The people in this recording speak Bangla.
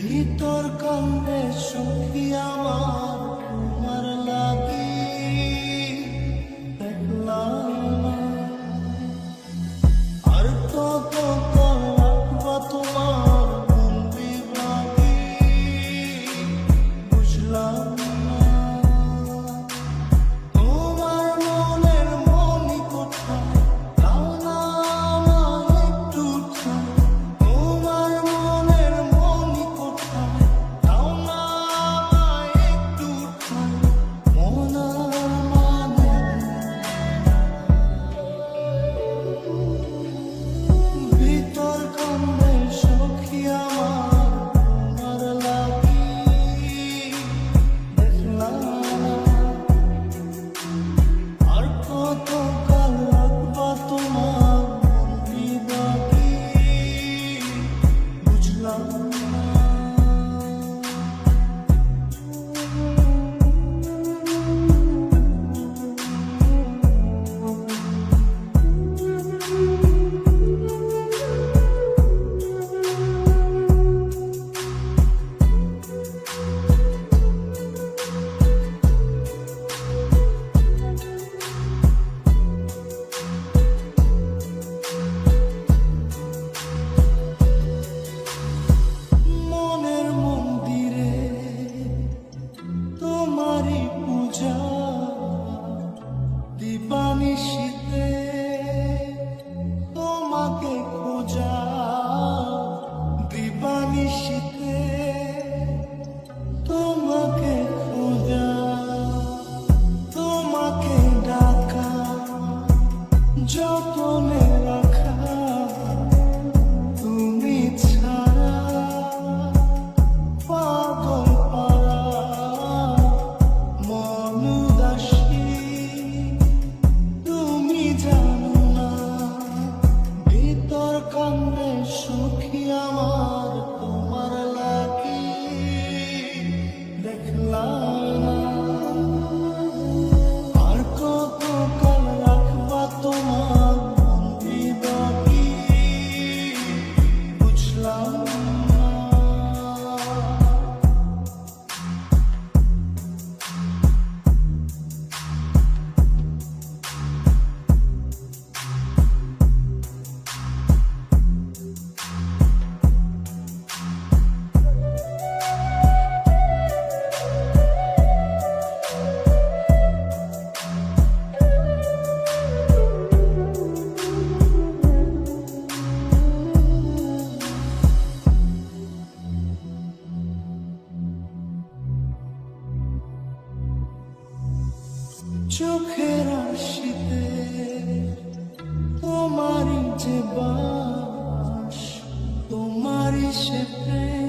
ভিতর কান্দে সখী আমার তোমার লাগি দেখলাম না। আর কত রাখবা তোমার মন বিভাগী বুঝলাম না। তোমার মনের মনি কোথায় দাও না আমায় একটু ঠাই। তোমার মনের মনি কোথায় দাও না আমায় একটু ঠাই। মন মানে ভিতর কান্দে সখী আমার তোমার লাগি দেখলাম না। আর কত কাল রাখবা তোমার মন বিভাগী বুঝলাম না। মনের মন্দিরে তোমারই পূজা দিবানিশীতে তোমাকে খোঁজা দিবানিশীতে তোমাকে খোঁজা তোমাকে ডাকা যতনে রাখা তুমি ছাড়া পাগল পাড়া মন উদাসী তুমি জানো না। ভিতর কান্দে সখী আমার তোমার লাগি দেখলাম না। আর কত কাল রাখবা তোমার মন বিভাগী বুঝলাম না। চোখের আশিতে তোমারই যে বাস তোমারই সে প্রেম